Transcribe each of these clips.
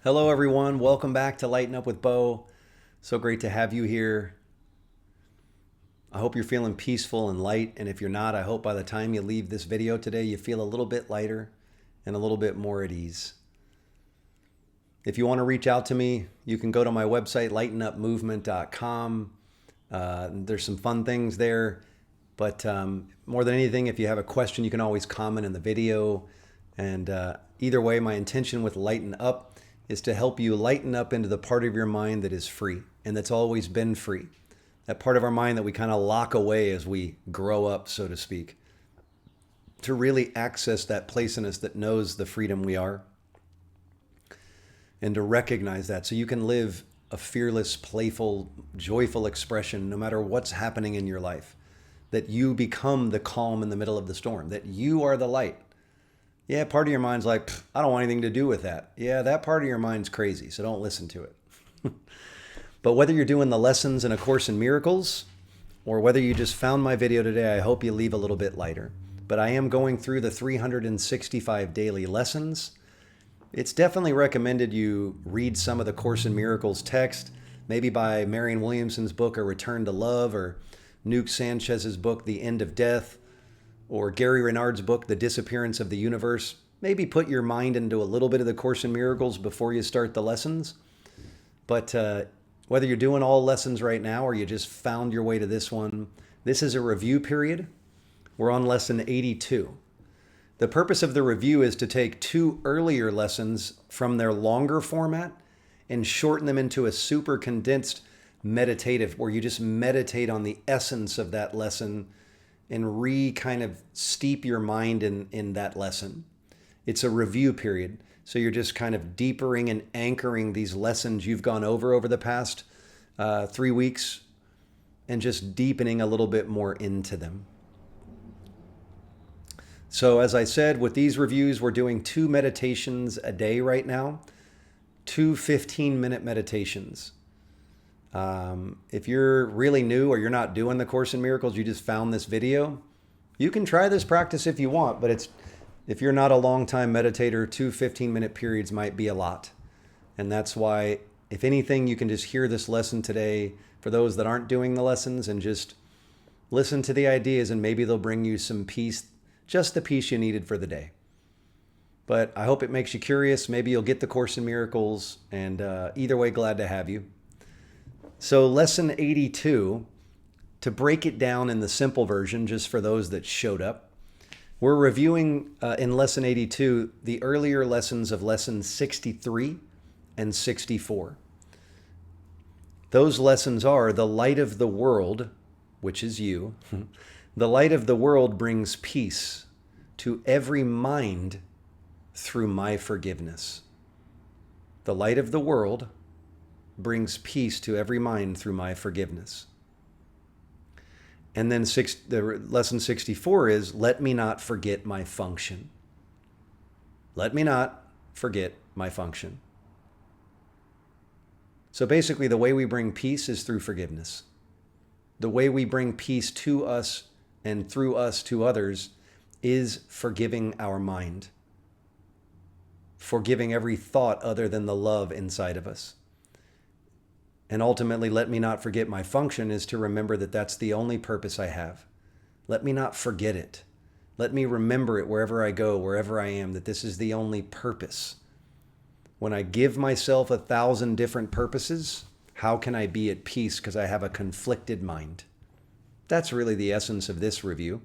Hello, everyone. Welcome back to Lighten Up with Bo. So great to have you here. I hope you're feeling peaceful and light. And if you're not, I hope by the time you leave this video today, you feel a little bit lighter and a little bit more at ease. If you want to reach out to me, you can go to my website, lightenupmovement.com. There's some fun things there. But more than anything, if you have a question, you can always comment in the video. And either way, my intention with Lighten Up is to help you lighten up into the part of your mind that is free and that's always been free. That part of our mind that we kind of lock away as we grow up, so to speak, to really access that place in us that knows the freedom we are and to recognize that so you can live a fearless, playful, joyful expression no matter what's happening in your life. That you become the calm in the middle of the storm, that you are the light. Yeah, part of your mind's like, I don't want anything to do with that. Yeah, that part of your mind's crazy, so don't listen to it. But whether you're doing the lessons in A Course in Miracles or whether you just found my video today, I hope you leave a little bit lighter. But I am going through the 365 daily lessons. It's definitely recommended you read some of the Course in Miracles text, maybe by Marianne Williamson's book, A Return to Love, or Nuke Sanchez's book, The End of Death, or Gary Renard's book, The Disappearance of the Universe. Maybe put your mind into a little bit of the Course in Miracles before you start the lessons. But whether you're doing all lessons right now or you just found your way to this one, this is a review period. We're on lesson 82. The purpose of the review is to take two earlier lessons from their longer format and shorten them into a super condensed meditative where you just meditate on the essence of that lesson and kind of steep your mind in that lesson. It's a review period. So you're just kind of deepering and anchoring these lessons you've gone over the past 3 weeks and just deepening a little bit more into them. So as I said, with these reviews, we're doing 2 meditations a day right now, 2 15-minute meditations. If you're really new or you're not doing the Course in Miracles, you just found this video, you can try this practice if you want, but if you're not a long-time meditator, 2 15-minute periods might be a lot. And that's why, if anything, you can just hear this lesson today for those that aren't doing the lessons and just listen to the ideas and maybe they'll bring you some peace, just the peace you needed for the day. But I hope it makes you curious. Maybe you'll get the Course in Miracles, and either way, glad to have you. So lesson 82, to break it down in the simple version, just for those that showed up, we're reviewing in lesson 82 the earlier lessons of lessons 63 and 64. Those lessons are the light of the world, which is you. The light of the world brings peace to every mind through my forgiveness. The light of the world brings peace to every mind through my forgiveness. And then lesson 64 is, let me not forget my function. Let me not forget my function. So basically, the way we bring peace is through forgiveness. The way we bring peace to us and through us to others is forgiving our mind. Forgiving every thought other than the love inside of us. And ultimately, let me not forget my function is to remember that that's the only purpose I have. Let me not forget it. Let me remember it wherever I go, wherever I am, that this is the only purpose. When I give myself 1,000 different purposes, how can I be at peace because I have a conflicted mind? That's really the essence of this review.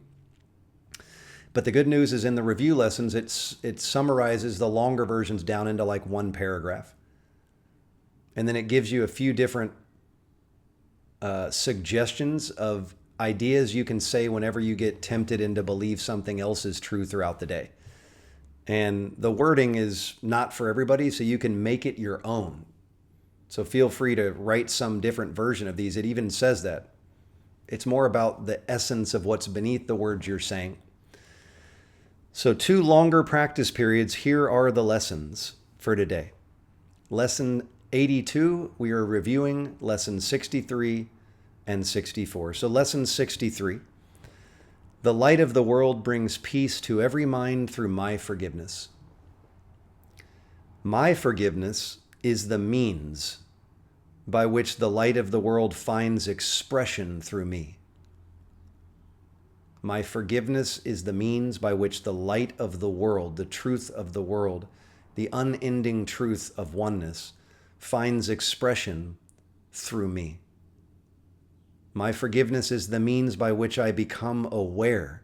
But the good news is in the review lessons, it summarizes the longer versions down into like one paragraph. And then it gives you a few different suggestions of ideas you can say whenever you get tempted into believe something else is true throughout the day. And the wording is not for everybody, so you can make it your own. So feel free to write some different version of these. It even says that. It's more about the essence of what's beneath the words you're saying. So 2 longer practice periods. Here are the lessons for today. Lesson 82, we are reviewing lesson 63 and 64. So lesson 63, the light of the world brings peace to every mind through my forgiveness. My forgiveness is the means by which the light of the world finds expression through me. My forgiveness is the means by which the light of the world, the truth of the world, the unending truth of oneness, finds expression through me. My forgiveness is the means by which I become aware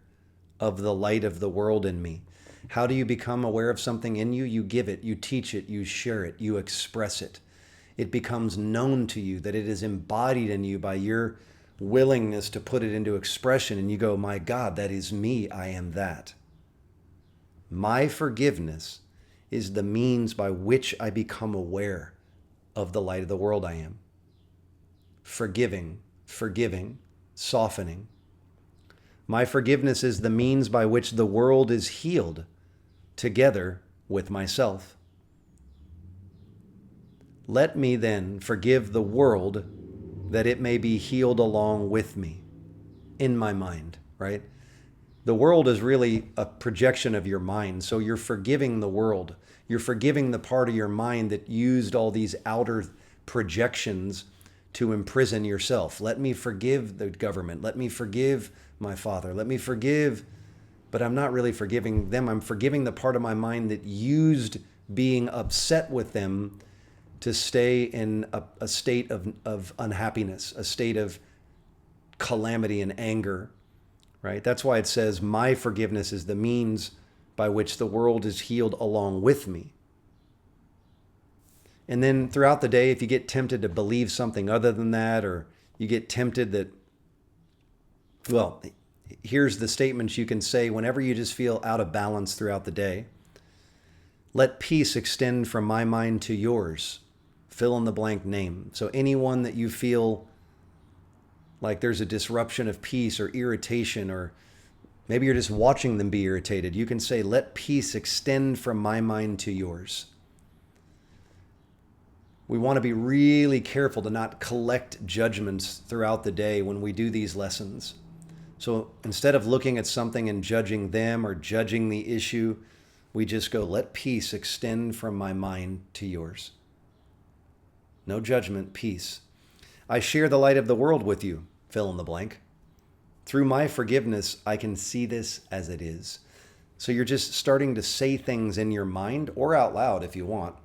of the light of the world in me. How do you become aware of something in you? You give it, you teach it, you share it, you express it. It becomes known to you that it is embodied in you by your willingness to put it into expression, and you go, my God, that is me, I am that. My forgiveness is the means by which I become aware of the light of the world I am. Forgiving, softening. My forgiveness is the means by which the world is healed together with myself. Let me then forgive the world that it may be healed along with me in my mind, right? The world is really a projection of your mind. So you're forgiving the world. You're forgiving the part of your mind that used all these outer projections to imprison yourself. Let me forgive the government. Let me forgive my father. Let me forgive, but I'm not really forgiving them. I'm forgiving the part of my mind that used being upset with them to stay in a state of unhappiness, a state of calamity and anger, right? That's why it says, my forgiveness is the means by which the world is healed along with me. And then throughout the day, if you get tempted to believe something other than that, or you get tempted that, well, here's the statements you can say whenever you just feel out of balance throughout the day. Let peace extend from my mind to yours. Fill in the blank name. So anyone that you feel like there's a disruption of peace or irritation, or maybe you're just watching them be irritated, you can say, let peace extend from my mind to yours. We want to be really careful to not collect judgments throughout the day when we do these lessons. So instead of looking at something and judging them or judging the issue, we just go, let peace extend from my mind to yours. No judgment, peace. I share the light of the world with you, fill in the blank. Through my forgiveness, I can see this as it is. So you're just starting to say things in your mind or out loud if you want.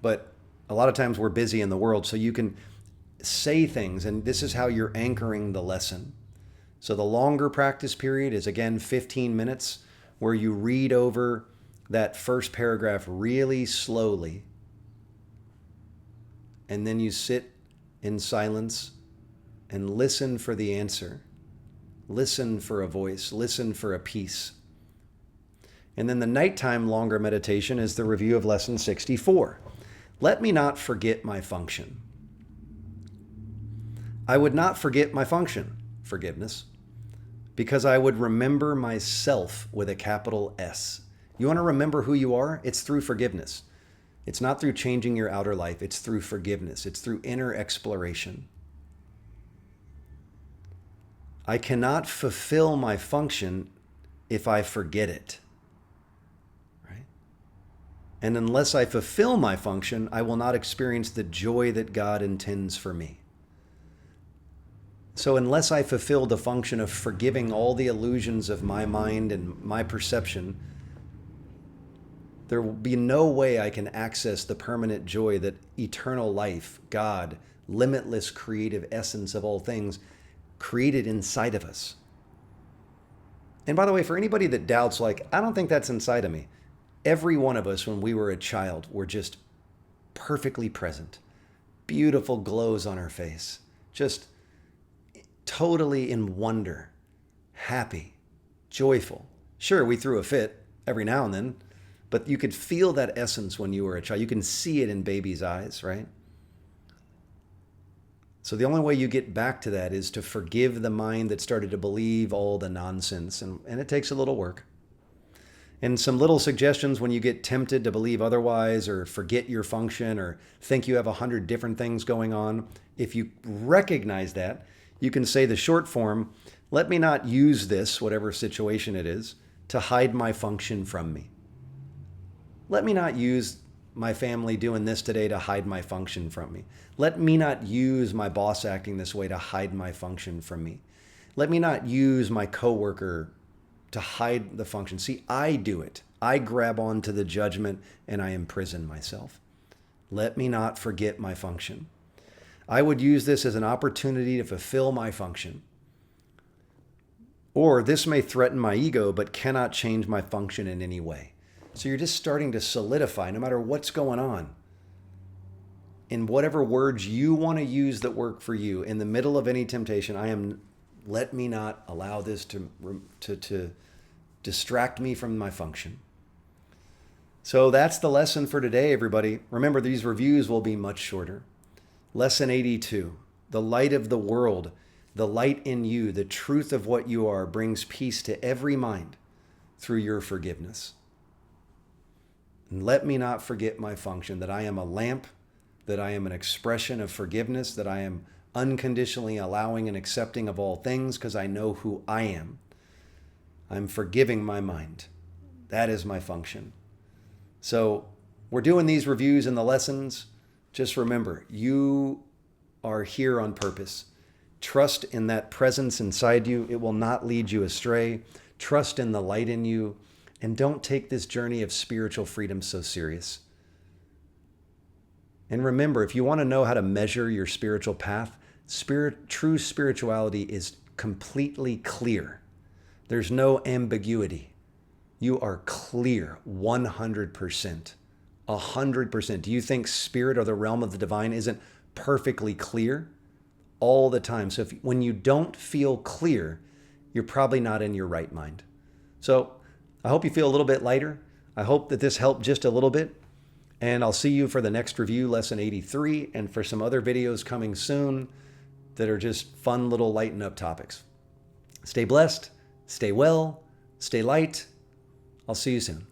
But a lot of times we're busy in the world, so you can say things, and this is how you're anchoring the lesson. So the longer practice period is, again, 15 minutes, where you read over that first paragraph really slowly, and then you sit in silence and listen for the answer. Listen for a voice. Listen for a peace. And then the nighttime longer meditation is the review of lesson 64. Let me not forget my function. I would not forget my function, forgiveness, because I would remember myself with a capital S. You want to remember who you are? It's through forgiveness. It's not through changing your outer life. It's through forgiveness. It's through inner exploration. I cannot fulfill my function if I forget it. Right? And unless I fulfill my function, I will not experience the joy that God intends for me. So unless I fulfill the function of forgiving all the illusions of my mind and my perception, there will be no way I can access the permanent joy that eternal life, God, limitless creative essence of all things, created inside of us. And by the way, for anybody that doubts, like, I don't think that's inside of me. Every one of us, when we were a child, were just perfectly present. Beautiful glows on our face. Just totally in wonder. Happy. Joyful. Sure, we threw a fit every now and then, but you could feel that essence when you were a child. You can see it in baby's eyes, right? So the only way you get back to that is to forgive the mind that started to believe all the nonsense. And it takes a little work. And some little suggestions when you get tempted to believe otherwise, or forget your function, or think you have 100 different things going on. If you recognize that, you can say the short form, let me not use this, whatever situation it is, to hide my function from me. Let me not use my family doing this today to hide my function from me. Let me not use my boss acting this way to hide my function from me. Let me not use my coworker to hide the function. See, I do it. I grab onto the judgment and I imprison myself. Let me not forget my function. I would use this as an opportunity to fulfill my function. Or this may threaten my ego, but cannot change my function in any way. So you're just starting to solidify, no matter what's going on, in whatever words you want to use that work for you. In the middle of any temptation, let me not allow this to distract me from my function. So that's the lesson for today, everybody. Remember, these reviews will be much shorter. Lesson 82, the light of the world, the light in you, the truth of what you are, brings peace to every mind through your forgiveness. And let me not forget my function, that I am a lamp, that I am an expression of forgiveness, that I am unconditionally allowing and accepting of all things because I know who I am. I'm forgiving my mind. That is my function. So we're doing these reviews and the lessons. Just remember, you are here on purpose. Trust in that presence inside you. It will not lead you astray. Trust in the light in you. And don't take this journey of spiritual freedom so serious. And remember, if you want to know how to measure your spiritual path, true spirituality is completely clear. There's no ambiguity. You are clear 100%. 100%. Do you think spirit or the realm of the divine isn't perfectly clear all the time? So when you don't feel clear, you're probably not in your right mind. So I hope you feel a little bit lighter. I hope that this helped just a little bit. And I'll see you for the next review, lesson 83, and for some other videos coming soon that are just fun little lighten up topics. Stay blessed, stay well, stay light. I'll see you soon.